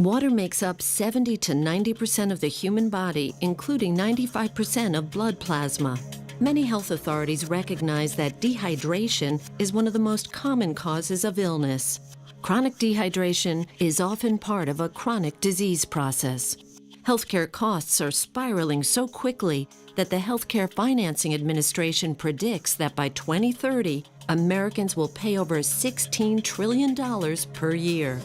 Water makes up 70 to 90% of the human body, including 95% of blood plasma. Many health authorities recognize that dehydration is one of the most common causes of illness. Chronic dehydration is often part of a chronic disease process. Healthcare costs are spiraling so quickly that the Healthcare Financing Administration predicts that by 2030, Americans will pay over $16 trillion per year.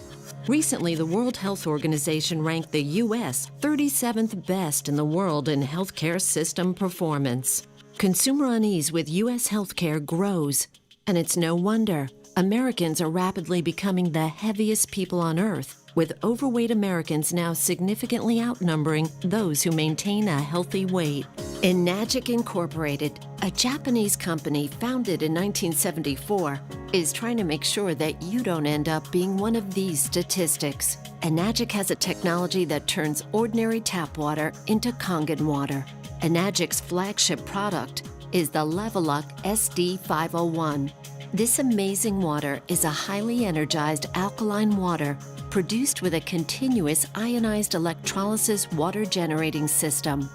Recently, the World Health Organization ranked the U.S. 37th best in the world in healthcare system performance. Consumer unease with U.S. healthcare grows, and it's no wonder. Americans are rapidly becoming the heaviest people on Earth, with overweight Americans now significantly outnumbering those who maintain a healthy weight. Enagic Incorporated, a Japanese company founded in 1974, is trying to make sure that you don't end up being one of these statistics. Enagic has a technology that turns ordinary tap water into Kangen water. Enagic's flagship product is the Leveluck SD501. This amazing water is a highly energized alkaline water produced with a continuous ionized electrolysis water generating system.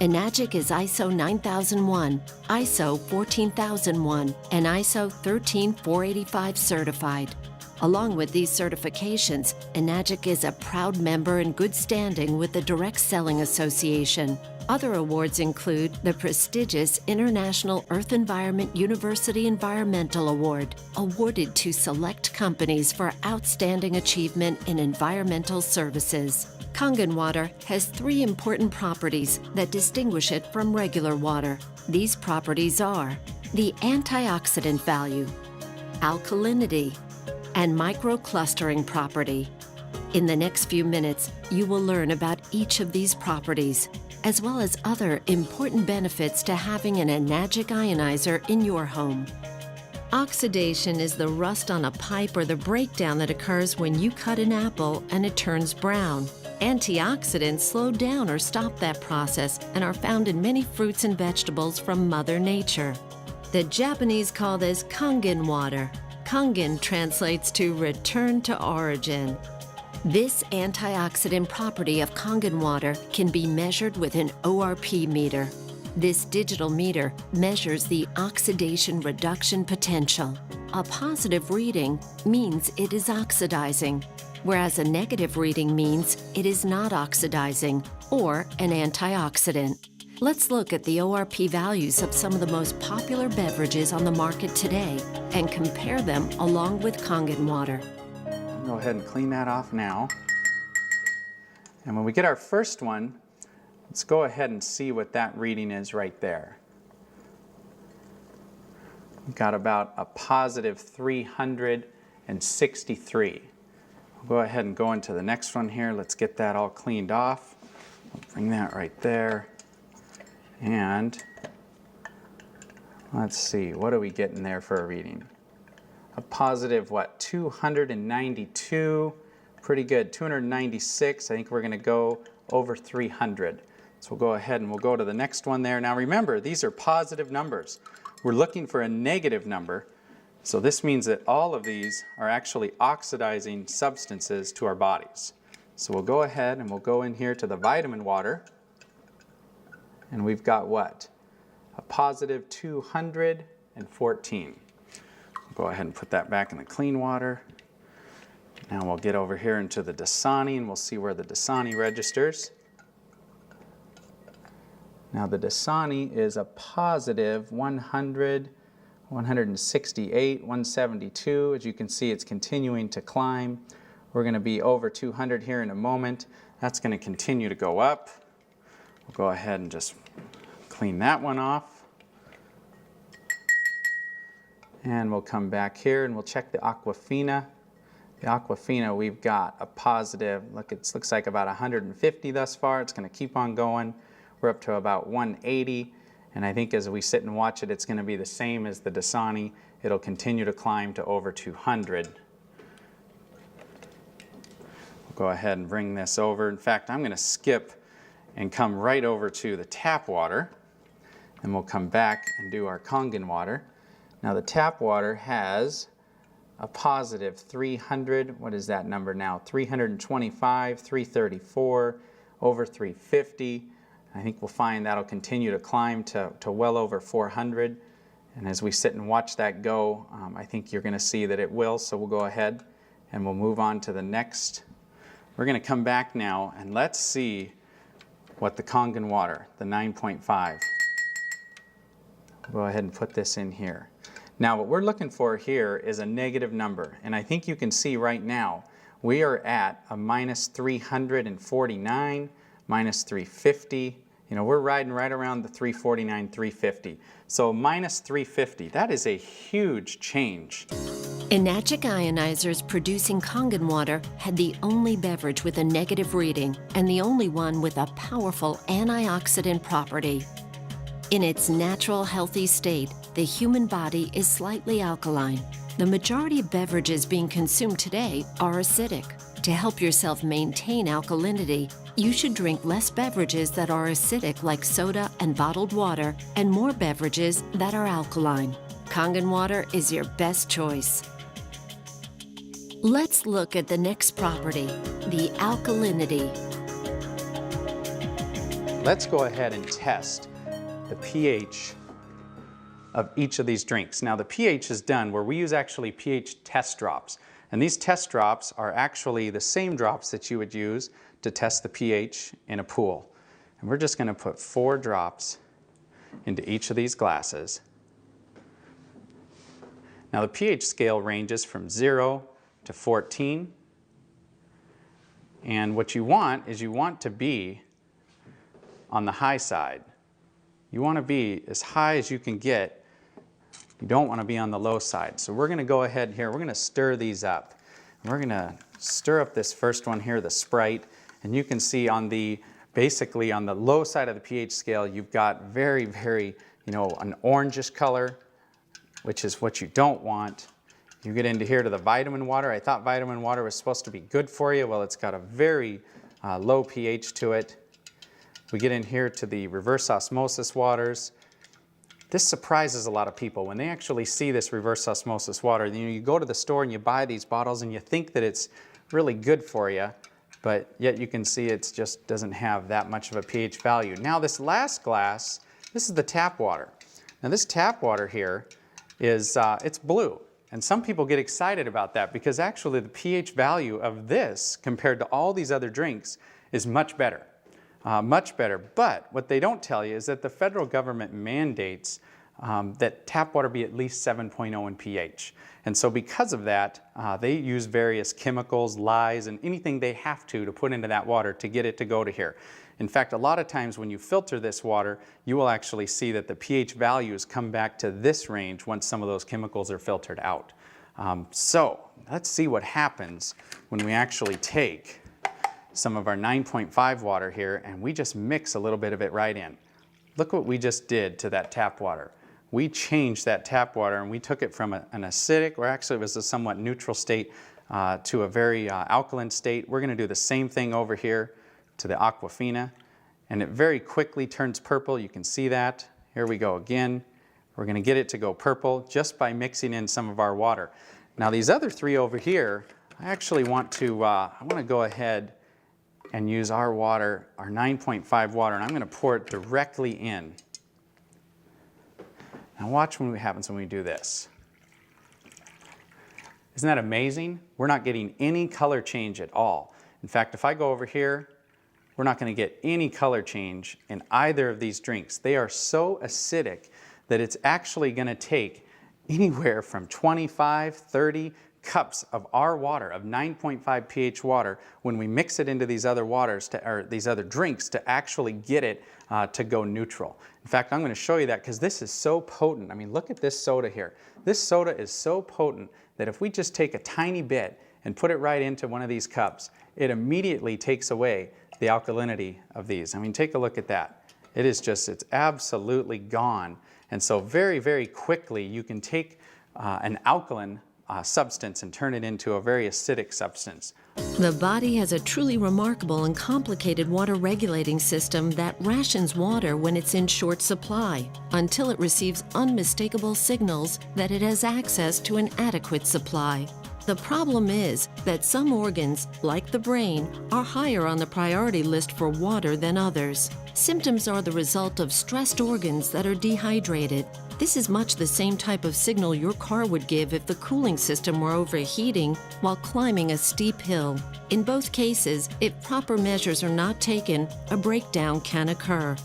Enagic is ISO 9001, ISO 14001, and ISO 13485 certified. Along with these certifications, Enagic is a proud member in good standing with the Direct Selling Association. Other awards include the prestigious International Earth Environment University Environmental Award, awarded to select companies for outstanding achievement in environmental services. Kangen water has 3 important properties that distinguish it from regular water. These properties are the antioxidant value, alkalinity, and microclustering property. In the next few minutes, you will learn about each of these properties, as well as other important benefits to having an Enagic ionizer in your home. Oxidation is the rust on a pipe or the breakdown that occurs when you cut an apple and it turns brown. Antioxidants slow down or stop that process and are found in many fruits and vegetables from Mother Nature. The Japanese call this Kangen water. Kangen translates to return to origin. This antioxidant property of Kangen water can be measured with an ORP meter. This digital meter measures the oxidation reduction potential. A positive reading means it is oxidizing, whereas a negative reading means it is not oxidizing or an antioxidant. Let's look at the ORP values of some of the most popular beverages on the market today and compare them along with Kangen water. Go ahead and clean that off now. And when we get our first one, let's go ahead and see what that reading is right there. We've got about a positive 363. We'll go ahead and go into the next one here. Let's get that all cleaned off. We'll bring that right there. And let's see, what are we getting there for a reading? A positive, what, 292, pretty good, 296. I think we're gonna go over 300. So we'll go ahead and we'll go to the next one there. Now remember, these are positive numbers. We're looking for a negative number. So this means that all of these are actually oxidizing substances to our bodies. So we'll go ahead and we'll go in here to the vitamin water. And we've got what? A positive 214. Go ahead and put that back in the clean water. Now we'll get over here into the Dasani and we'll see where the Dasani registers. Now the Dasani is a positive 100, 168, 172. As you can see, it's continuing to climb. We're going to be over 200 here in a moment. That's going to continue to go up. We'll go ahead and just clean that one off. And we'll come back here and we'll check the Aquafina. The Aquafina, we've got a positive, look, it looks like about 150 thus far. It's going to keep on going. We're up to about 180. And I think as we sit and watch it, it's going to be the same as the Dasani. It'll continue to climb to over 200. We'll go ahead and bring this over. In fact, I'm going to skip and come right over to the tap water. And we'll come back and do our Kangen water. Now the tap water has a positive 300, what is that number now? 325, 334, over 350. I think we'll find that'll continue to climb to well over 400. And as we sit and watch that go, I think you're going to see that it will. So we'll go ahead and we'll move on to the next. We're going to come back now and let's see what the Kangen water, the 9.5. We'll go ahead and put this in here. Now what we're looking for here is a negative number. And I think you can see right now we are at a minus 349, minus 350. You know, we're riding right around the 349, 350. So minus 350, that is a huge change. Enagic ionizers producing Kangen water had the only beverage with a negative reading and the only one with a powerful antioxidant property. In its natural, healthy state, the human body is slightly alkaline. The majority of beverages being consumed today are acidic. To help yourself maintain alkalinity, you should drink less beverages that are acidic like soda and bottled water and more beverages that are alkaline. Kangen water is your best choice. Let's look at the next property, the alkalinity. Let's go ahead and test the pH of each of these drinks. Now the pH is done where we use actually pH test drops. And these test drops are actually the same drops that you would use to test the pH in a pool. And we're just going to put 4 drops into each of these glasses. Now the pH scale ranges from 0 to 14. And what you want is you want to be on the high side. You want to be as high as you can get. You don't want to be on the low side. So we're going to go ahead here. We're going to stir these up. We're going to stir up this first one here, the Sprite. And you can see on the, basically on the low side of the pH scale, you've got very, very, an orangish color, which is what you don't want. You get into here to the vitamin water. I thought vitamin water was supposed to be good for you. Well, it's got a very low pH to it. We get in here to the reverse osmosis waters. This surprises a lot of people when they actually see this reverse osmosis water. You go to the store and you buy these bottles and you think that it's really good for you, but yet you can see it just doesn't have that much of a pH value. Now this last glass, this is the tap water. Now this tap water here is, it's blue. And some people get excited about that because actually the pH value of this compared to all these other drinks is much better. Much better. But what they don't tell you is that the federal government mandates that tap water be at least 7.0 in pH. And so because of that, they use various chemicals, lyes, and anything they have to put into that water to get it to go to here. In fact, a lot of times when you filter this water, you will actually see that the pH values come back to this range once some of those chemicals are filtered out. So let's see what happens when we actually take some of our 9.5 water here and we just mix a little bit of it right in. Look what we just did to that tap water. We changed that tap water and we took it from an acidic, or actually it was a somewhat neutral state, to a very alkaline state. We're going to do the same thing over here to the Aquafina, and it very quickly turns purple. You can see that. Here we go again. We're going to get it to go purple just by mixing in some of our water. Now these other 3 over here, I actually want to, I want to go ahead and use our water, our 9.5 water, and I'm going to pour it directly in. Now watch what happens when we do this. Isn't that amazing? We're not getting any color change at all. In fact, if I go over here, we're not going to get any color change in either of these drinks. They are so acidic that it's actually going to take anywhere from 25, 30 cups of our water, of 9.5 pH water, when we mix it into these other waters, or these other drinks, to actually get it to go neutral. In fact, I'm going to show you that because this is so potent. I mean, look at this soda here. This soda is so potent that if we just take a tiny bit and put it right into one of these cups, it immediately takes away the alkalinity of these. I mean, take a look at that. It is just, it's absolutely gone. And so very, very quickly you can take an alkaline substance and turn it into a very acidic substance. The body has a truly remarkable and complicated water regulating system that rations water when it's in short supply until it receives unmistakable signals that it has access to an adequate supply. The problem is that some organs, like the brain, are higher on the priority list for water than others. Symptoms are the result of stressed organs that are dehydrated. This is much the same type of signal your car would give if the cooling system were overheating while climbing a steep hill. In both cases, if proper measures are not taken, a breakdown can occur.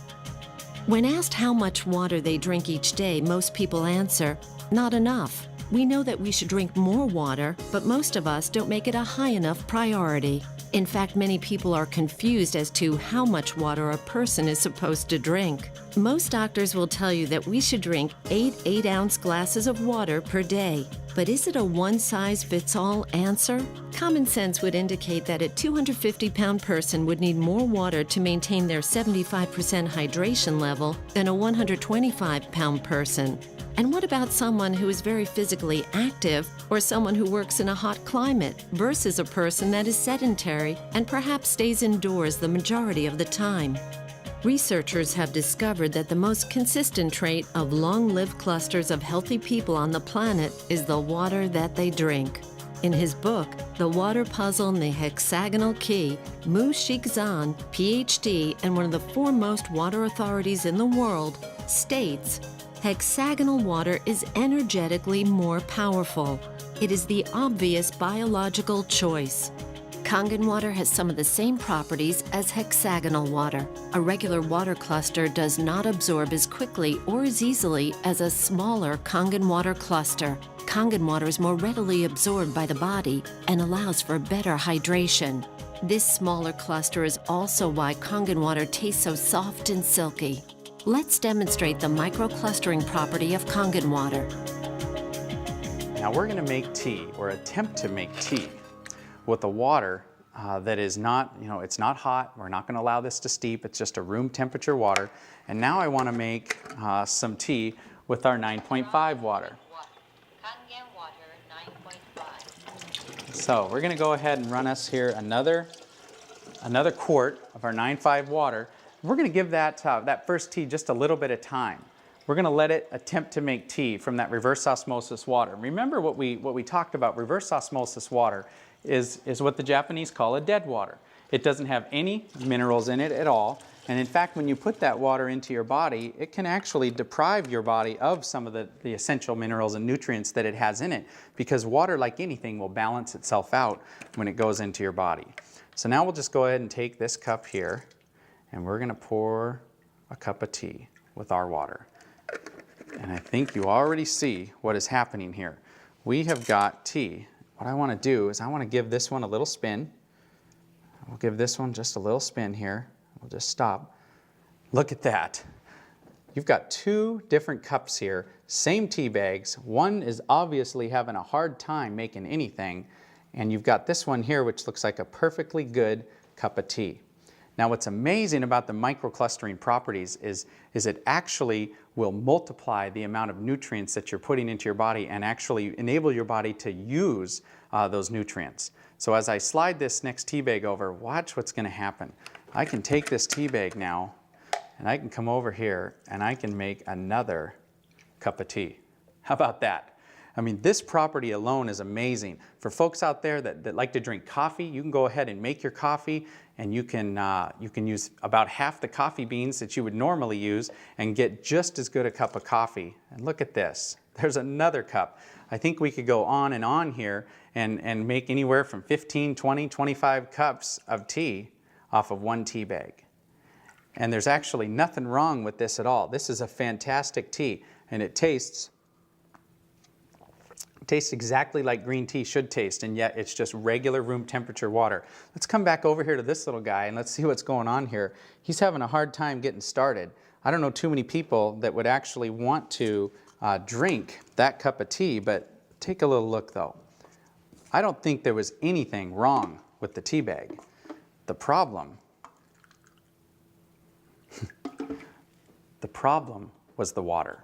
When asked how much water they drink each day, most people answer, "Not enough." We know that we should drink more water, but most of us don't make it a high enough priority. In fact, many people are confused as to how much water a person is supposed to drink. Most doctors will tell you that we should drink 8 8-ounce glasses of water per day. But is it a one-size-fits-all answer? Common sense would indicate that a 250-pound person would need more water to maintain their 75% hydration level than a 125-pound person. And what about someone who is very physically active or someone who works in a hot climate versus a person that is sedentary and perhaps stays indoors the majority of the time? Researchers have discovered that the most consistent trait of long-lived clusters of healthy people on the planet is the water that they drink. In his book, The Water Puzzle and the Hexagonal Key, Mu Shixan, PhD and one of the foremost water authorities in the world, states, hexagonal water is energetically more powerful. It is the obvious biological choice. Kangen water has some of the same properties as hexagonal water. A regular water cluster does not absorb as quickly or as easily as a smaller Kangen water cluster. Kangen water is more readily absorbed by the body and allows for better hydration. This smaller cluster is also why Kangen water tastes so soft and silky. Let's demonstrate the microclustering property of Kangen water. Now we're going to make tea, or attempt to make tea, with a water that is not, it's not hot. We're not going to allow this to steep. It's just a room temperature water. And now I want to make some tea with our 9.5 water. Kangen water 9.5. So we're going to go ahead and run us here another quart of our 9.5 water. We're going to give that first tea just a little bit of time. We're going to let it attempt to make tea from that reverse osmosis water. Remember what we talked about. Reverse osmosis water is what the Japanese call a dead water. It doesn't have any minerals in it at all. And in fact, when you put that water into your body, it can actually deprive your body of some of the essential minerals and nutrients that it has in it, because water, like anything, will balance itself out when it goes into your body. So now we'll just go ahead and take this cup here, and we're going to pour a cup of tea with our water. And I think you already see what is happening here. We have got tea. What I want to do is I want to give this one a little spin. We'll give this one just a little spin here. We'll just stop. Look at that. You've got two different cups here, same tea bags. One is obviously having a hard time making anything, and you've got this one here which looks like a perfectly good cup of tea. Now what's amazing about the microclustering properties is it actually will multiply the amount of nutrients that you're putting into your body and actually enable your body to use those nutrients. So as I slide this next tea bag over, watch what's going to happen. I can take this tea bag now and I can come over here and I can make another cup of tea. How about that? I mean, this property alone is amazing. For folks out there that like to drink coffee, you can go ahead and make your coffee, and you can use about half the coffee beans that you would normally use and get just as good a cup of coffee. And look at this. There's another cup. I think we could go on here and make anywhere from 15, 20, 25 cups of tea off of one tea bag. And there's actually nothing wrong with this at all. This is a fantastic tea, and it tastes exactly like green tea should taste, and yet it's just regular room temperature water. Let's come back over here to this little guy and let's see what's going on here. He's having a hard time getting started. I don't know too many people that would actually want to drink that cup of tea, but take a little look though. I don't think there was anything wrong with the tea bag. The problem was the water.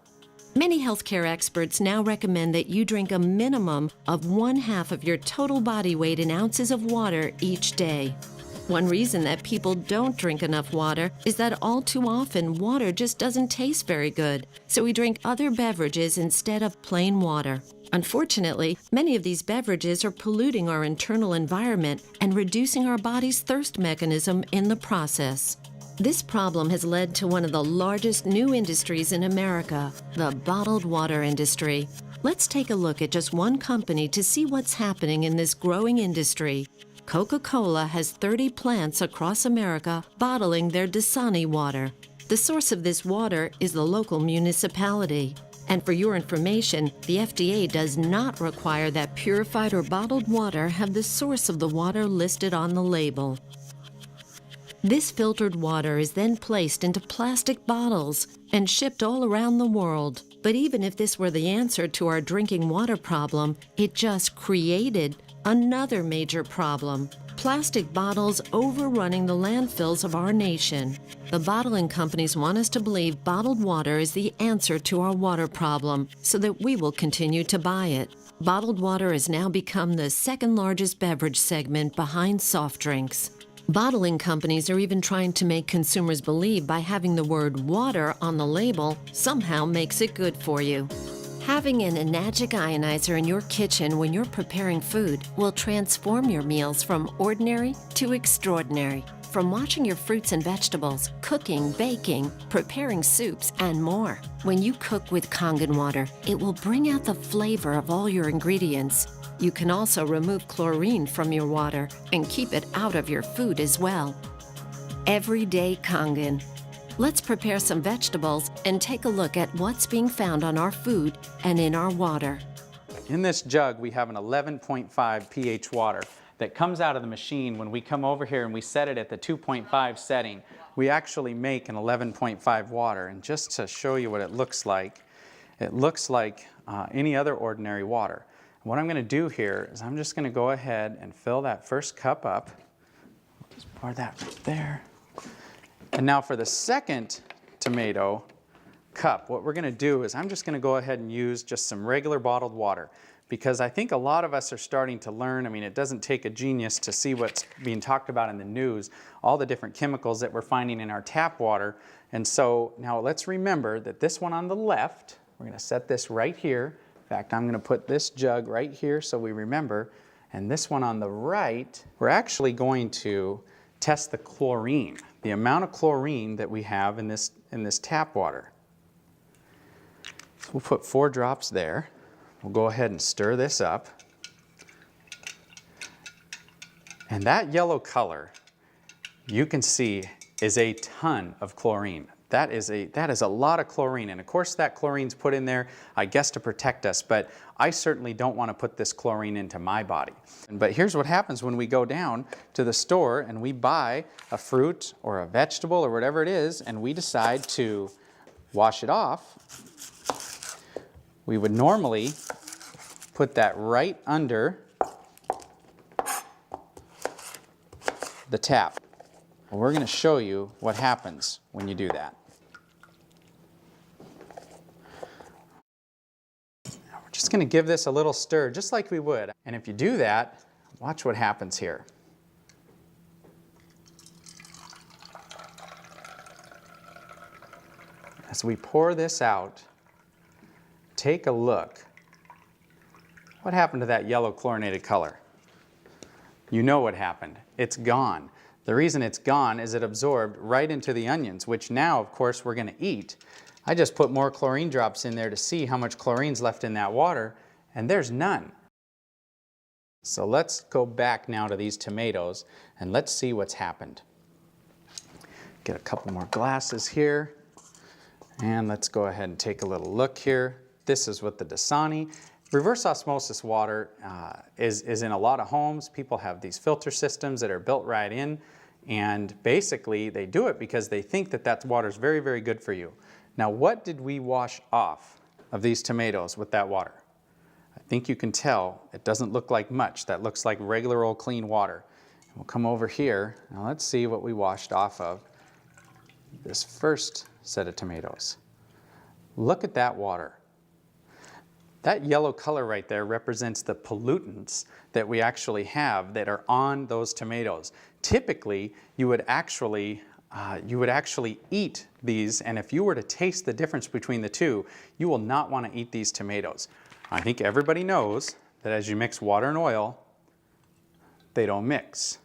Many healthcare experts now recommend that you drink a minimum of 1/2 of your total body weight in ounces of water each day. One reason that people don't drink enough water is that all too often water just doesn't taste very good, so we drink other beverages instead of plain water. Unfortunately, many of these beverages are polluting our internal environment and reducing our body's thirst mechanism in the process. This problem has led to one of the largest new industries in America, the bottled water industry. Let's take a look at just one company to see what's happening in this growing industry. Coca-Cola has 30 plants across America bottling their Dasani water. The source of this water is the local municipality. And for your information, the FDA does not require that purified or bottled water have the source of the water listed on the label. This filtered water is then placed into plastic bottles and shipped all around the world. But even if this were the answer to our drinking water problem, it just created another major problem: plastic bottles overrunning the landfills of our nation. The bottling companies want us to believe bottled water is the answer to our water problem, so that we will continue to buy it. Bottled water has now become the second largest beverage segment behind soft drinks. Bottling companies are even trying to make consumers believe by having the word water on the label somehow makes it good for you. Having an Enagic ionizer in your kitchen when you're preparing food will transform your meals from ordinary to extraordinary. From washing your fruits and vegetables, cooking, baking, preparing soups, and more. When you cook with Kangen water, it will bring out the flavor of all your ingredients. You can also remove chlorine from your water and keep it out of your food as well. Everyday Kangen. Let's prepare some vegetables and take a look at what's being found on our food and in our water. In this jug, we have an 11.5 pH water that comes out of the machine. When we come over here and we set it at the 2.5 setting, we actually make an 11.5 water. And just to show you what it looks like any other ordinary water. What I'm going to do here is I'm just going to go ahead and fill that first cup up. Just pour that right there. And now for the second tomato cup, what we're going to do is I'm just going to go ahead and use just some regular bottled water, because I think a lot of us are starting to learn. I mean, it doesn't take a genius to see what's being talked about in the news, all the different chemicals that we're finding in our tap water. And so now let's remember that this one on the left, we're going to set this right here. In fact, I'm going to put this jug right here so we remember. And this one on the right, we're actually going to test the chlorine, the amount of chlorine that we have in this tap water. So we'll put 4 drops there. We'll go ahead and stir this up. And that yellow color, you can see, is a ton of chlorine. That is a lot of chlorine, and of course that chlorine's put in there, I guess, to protect us, but I certainly don't want to put this chlorine into my body. But here's what happens when we go down to the store and we buy a fruit or a vegetable or whatever it is, and we decide to wash it off. We would normally put that right under the tap. Well, we're going to show you what happens when you do that. Just going to give this a little stir, just like we would. And if you do that, watch what happens here. As we pour this out, take a look. What happened to that yellow chlorinated color? You know what happened. It's gone. The reason it's gone is it absorbed right into the onions, which now, of course, we're going to eat. I just put more chlorine drops in there to see how much chlorine's left in that water, and there's none. So let's go back now to these tomatoes and let's see what's happened. Get a couple more glasses here, and let's go ahead and take a little look here. This is what the Dasani. Reverse osmosis water is in a lot of homes. People have these filter systems that are built right in, and basically they do it because they think that that water is very, very good for you. Now, what did we wash off of these tomatoes with that water? I think you can tell it doesn't look like much. That looks like regular old clean water. We'll come over here. Now let's see what we washed off of this first set of tomatoes. Look at that water. That yellow color right there represents the pollutants that we actually have that are on those tomatoes. Typically, you would actually eat these, and if you were to taste the difference between the two, you will not want to eat these tomatoes. I think everybody knows that as you mix water and oil, they don't mix.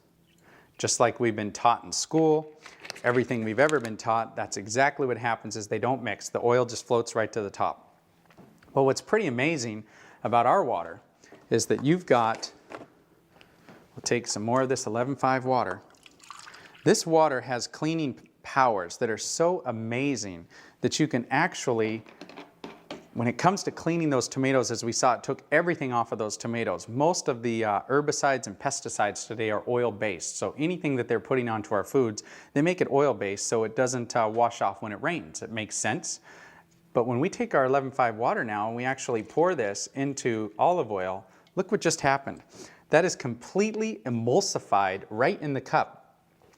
Just like we've been taught in school, everything we've ever been taught, that's exactly what happens is they don't mix. The oil just floats right to the top. Well, what's pretty amazing about our water is that you've got, we'll take some more of this 11.5 water. This water has cleaning powers that are so amazing that you can actually, when it comes to cleaning those tomatoes, as we saw, it took everything off of those tomatoes. Most of the herbicides and pesticides today are oil-based. So anything that they're putting onto our foods, they make it oil-based so it doesn't wash off when it rains. It makes sense. But when we take our 11.5 water now and we actually pour this into olive oil, look what just happened. That is completely emulsified right in the cup.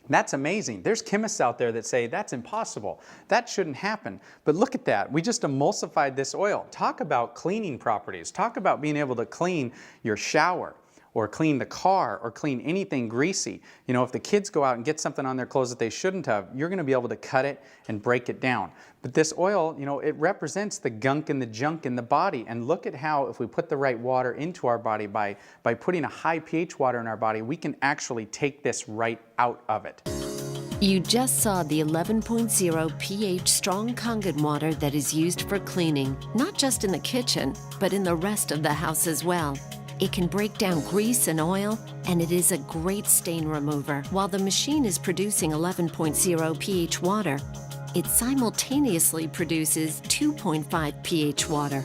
That's amazing. There's chemists out there that say that's impossible. That shouldn't happen. But look at that. We just emulsified this oil. Talk about cleaning properties. Talk about being able to clean your shower or clean the car or clean anything greasy. You know, if the kids go out and get something on their clothes that they shouldn't have, you're going to be able to cut it and break it down. But this oil, you know, it represents the gunk and the junk in the body. And look at how if we put the right water into our body by putting a high pH water in our body, we can actually take this right out of it. You just saw the 11.0 pH strong Kangen water that is used for cleaning, not just in the kitchen, but in the rest of the house as well. It can break down grease and oil, and it is a great stain remover. While the machine is producing 11.0 pH water, it simultaneously produces 2.5 pH water.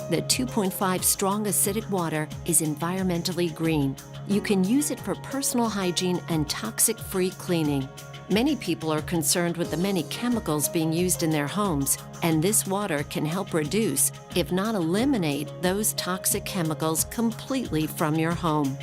The 2.5 strong acidic water is environmentally green. You can use it for personal hygiene and toxic-free cleaning. Many people are concerned with the many chemicals being used in their homes, and this water can help reduce, if not eliminate, those toxic chemicals completely from your home.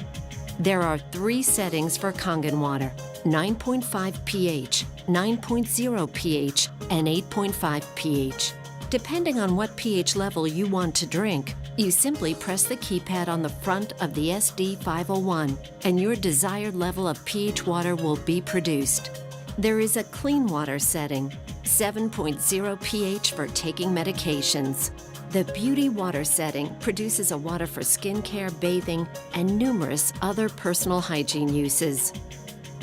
There are 3 settings for Kangen water: 9.5 pH, 9.0 pH, and 8.5 pH. Depending on what pH level you want to drink, you simply press the keypad on the front of the SD501, and your desired level of pH water will be produced. There is a clean water setting, 7.0 pH for taking medications. The beauty water setting produces a water for skincare, bathing, and numerous other personal hygiene uses.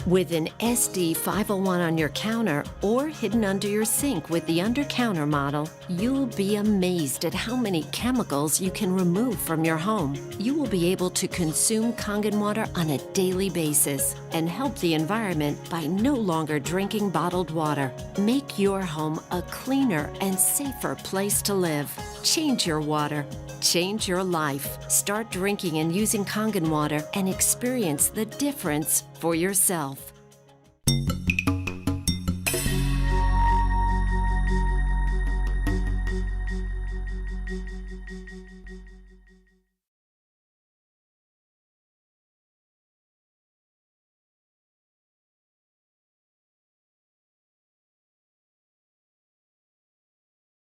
With an SD501 on your counter or hidden under your sink with the under-counter model, you'll be amazed at how many chemicals you can remove from your home. You will be able to consume Kangen water on a daily basis and help the environment by no longer drinking bottled water. Make your home a cleaner and safer place to live. Change your water. Change your life. Start drinking and using Kangen water and experience the difference for yourself.